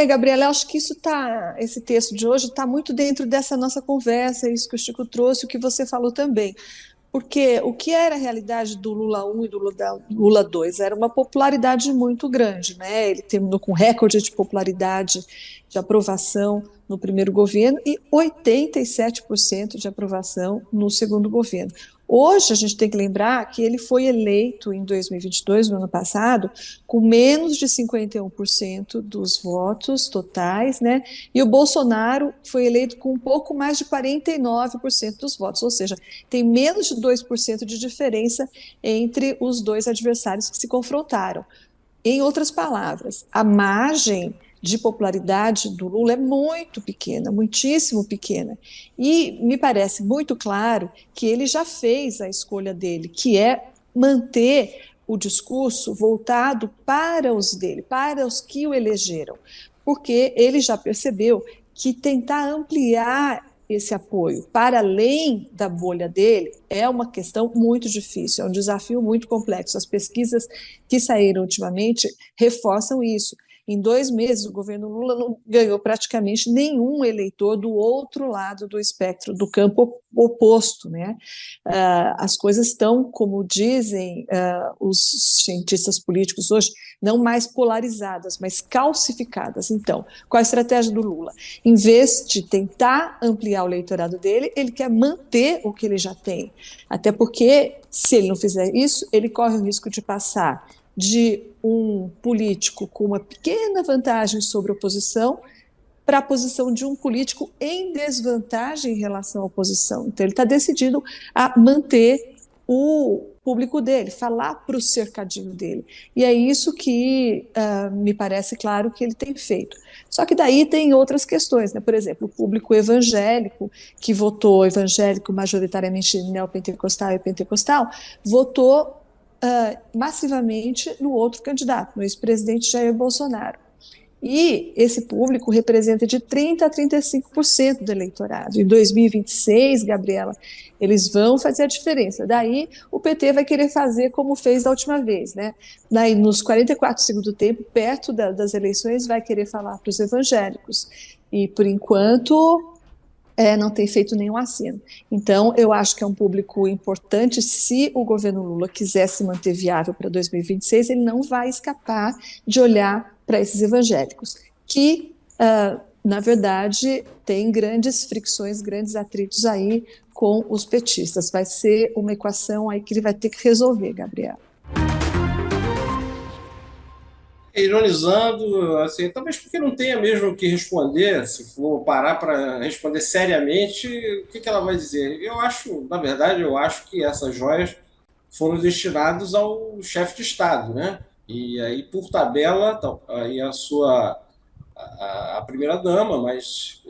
Gabriela, eu acho que esse texto de hoje está muito dentro dessa nossa conversa, isso que o Chico trouxe, o que você falou também. Porque o que era a realidade do Lula 1 e do Lula 2 era uma popularidade muito grande, né? Ele terminou com recorde de popularidade, de aprovação no primeiro governo e 87% de aprovação no segundo governo. Hoje a gente tem que lembrar que ele foi eleito em 2022, no ano passado, com menos de 51% dos votos totais, né? E o Bolsonaro foi eleito com um pouco mais de 49% dos votos, ou seja, tem menos de 2% de diferença entre os dois adversários que se confrontaram. Em outras palavras, a margem de popularidade do Lula é muito pequena, muitíssimo pequena. E me parece muito claro que ele já fez a escolha dele, que é manter o discurso voltado para os dele, para os que o elegeram, porque ele já percebeu que tentar ampliar esse apoio para além da bolha dele é uma questão muito difícil, é um desafio muito complexo. As pesquisas que saíram ultimamente reforçam isso. Em 2 meses, o governo Lula não ganhou praticamente nenhum eleitor do outro lado do espectro, do campo oposto, né? As coisas estão, como dizem os cientistas políticos hoje, não mais polarizadas, mas calcificadas. Então, qual a estratégia do Lula? Em vez de tentar ampliar o eleitorado dele, ele quer manter o que ele já tem. Até porque, se ele não fizer isso, ele corre o risco de passar de um político com uma pequena vantagem sobre a oposição para a posição de um político em desvantagem em relação à oposição. Então, ele está decidido a manter o público dele, falar para o cercadinho dele. E é isso que me parece claro que ele tem feito. Só que daí tem outras questões, né? Por exemplo, o público evangélico, que votou evangélico majoritariamente neopentecostal e pentecostal, votou massivamente no outro candidato, no ex-presidente Jair Bolsonaro. E esse público representa de 30% a 35% do eleitorado. Em 2026, Gabriela, eles vão fazer a diferença. Daí o PT vai querer fazer como fez da última vez, né? Daí, nos 44 segundos do tempo, perto das eleições, vai querer falar para os evangélicos. E, por enquanto, não tem feito nenhum aceno. Então, eu acho que é um público importante. Se o governo Lula quiser se manter viável para 2026, ele não vai escapar de olhar para esses evangélicos, que, na verdade, tem grandes fricções, grandes atritos aí com os petistas. Vai ser uma equação aí que ele vai ter que resolver, Gabriel. Ironizando, assim, talvez porque não tenha mesmo o que responder, se for parar para responder seriamente, o que ela vai dizer? Eu acho, na verdade, eu acho que essas joias foram destinadas ao chefe de Estado, né? E aí, por tabela, aí a primeira-dama, mas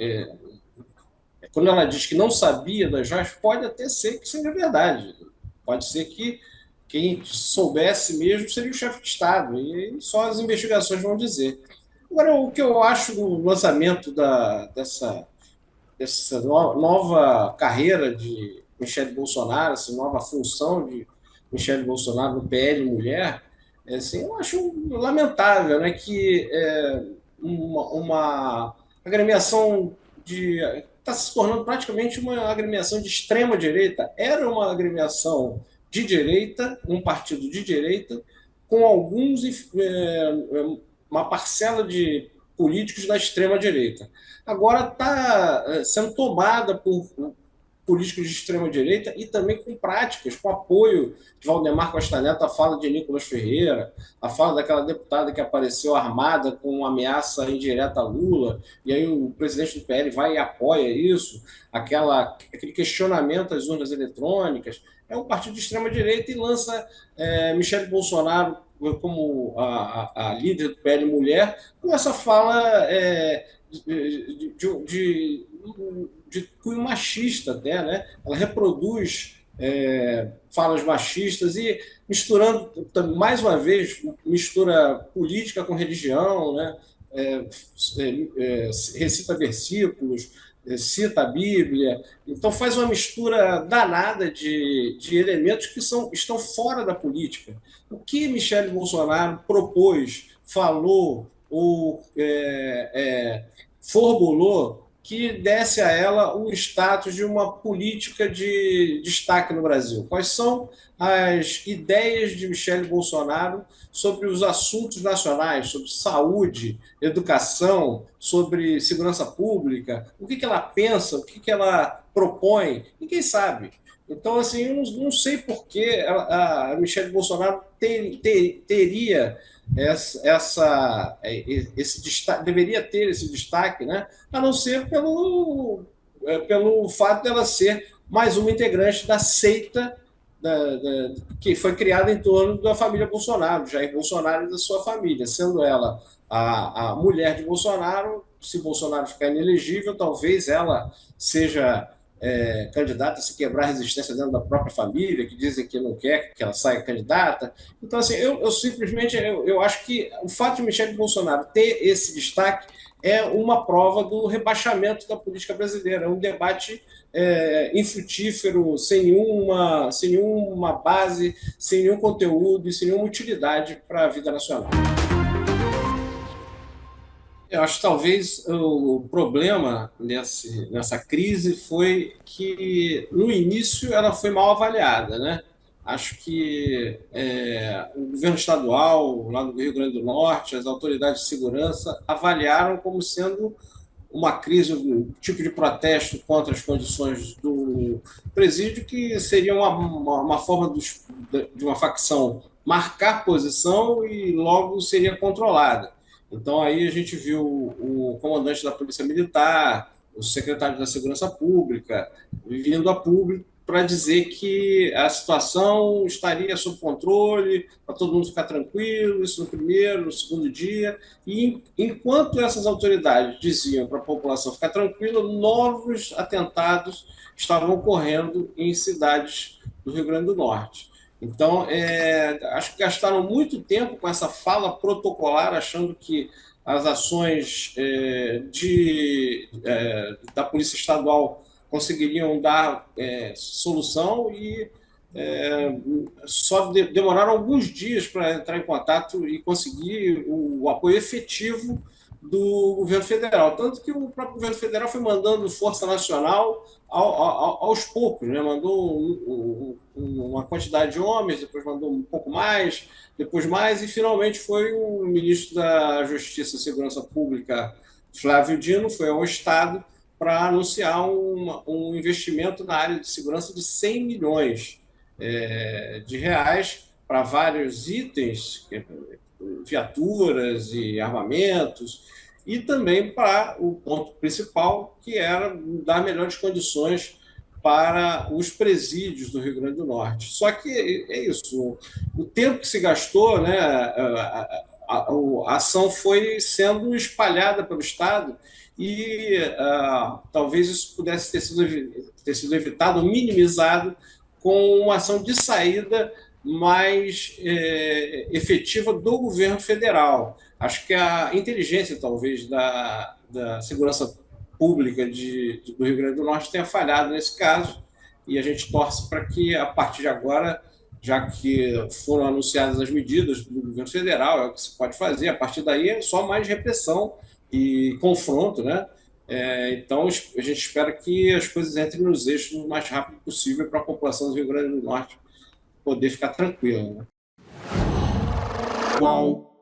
quando ela diz que não sabia das joias, pode até ser que seja verdade. Pode ser que quem soubesse mesmo seria o chefe de Estado, e só as investigações vão dizer. Agora, o que eu acho do lançamento dessa nova carreira de Michele Bolsonaro, essa nova função de Michele Bolsonaro no PL Mulher, assim, eu acho lamentável, né, que uma agremiação de está se tornando praticamente uma agremiação de extrema direita. Era uma agremiação de direita, um partido de direita, com uma parcela de políticos da extrema direita. Agora está sendo tomada por políticos de extrema-direita e também com práticas, com apoio de Valdemar Costa Neto, a fala de Nicolas Ferreira, a fala daquela deputada que apareceu armada com uma ameaça indireta a Lula, e aí o presidente do PL vai e apoia isso, aquele questionamento às urnas eletrônicas. É um partido de extrema-direita e lança Michele Bolsonaro como a líder do PL Mulher, com essa fala de cunho machista até, né? Ela reproduz falas machistas e misturando, mais uma vez, mistura política com religião, né? Recita versículos, cita a Bíblia, então faz uma mistura danada de elementos que estão fora da política. O que Michele Bolsonaro propôs, falou, formulou que desse a ela o status de uma política de destaque no Brasil. Quais são as ideias de Michele Bolsonaro sobre os assuntos nacionais, sobre saúde, educação, sobre segurança pública, o que ela pensa, o que ela propõe, ninguém sabe. Então, assim, eu não sei por que a Michele Bolsonaro teria esse destaque, deveria ter esse destaque, né? A não ser pelo fato dela ser mais uma integrante da seita que foi criada em torno da família Bolsonaro, Jair Bolsonaro e da sua família, sendo ela a mulher de Bolsonaro. Se Bolsonaro ficar inelegível, talvez ela seja candidata a se quebrar a resistência dentro da própria família, que dizem que não quer que ela saia candidata. Então, assim, eu simplesmente eu acho que o fato de Michele Bolsonaro ter esse destaque é uma prova do rebaixamento da política brasileira, é um debate infrutífero, sem nenhuma base, sem nenhum conteúdo e sem nenhuma utilidade para a vida nacional. Eu acho que talvez o problema nessa crise foi que, no início, ela foi mal avaliada, né? Acho que o governo estadual, lá no Rio Grande do Norte, as autoridades de segurança avaliaram como sendo uma crise, um tipo de protesto contra as condições do presídio, que seria uma forma de uma facção marcar posição e logo seria controlada. Então, aí a gente viu o comandante da Polícia Militar, o secretário da Segurança Pública, vindo a público para dizer que a situação estaria sob controle, para todo mundo ficar tranquilo, isso no primeiro, no segundo dia. E enquanto essas autoridades diziam para a população ficar tranquila, novos atentados estavam ocorrendo em cidades do Rio Grande do Norte. Então, acho que gastaram muito tempo com essa fala protocolar, achando que as ações da Polícia Estadual conseguiriam dar solução e só demoraram alguns dias para entrar em contato e conseguir o apoio efetivo do governo federal. Tanto que o próprio governo federal foi mandando Força Nacional aos poucos, né? Mandou uma quantidade de homens, depois mandou um pouco mais, depois mais, e finalmente foi o ministro da Justiça e Segurança Pública, Flávio Dino, foi ao Estado para anunciar um investimento na área de segurança de 100 milhões de reais para vários itens, viaturas e armamentos, e também para o ponto principal, que era dar melhores condições para os presídios do Rio Grande do Norte. Só que é isso, o tempo que se gastou, né, a ação foi sendo espalhada pelo Estado e talvez isso pudesse ter sido evitado, minimizado, com uma ação de saída mais efetiva do governo federal. Acho que a inteligência, talvez, da segurança pública do Rio Grande do Norte tenha falhado nesse caso, e a gente torce para que, a partir de agora, já que foram anunciadas as medidas do governo federal, é o que se pode fazer, a partir daí é só mais repressão e confronto, né? Então, a gente espera que as coisas entrem nos eixos o mais rápido possível para a população do Rio Grande do Norte poder ficar tranquila, né? Qual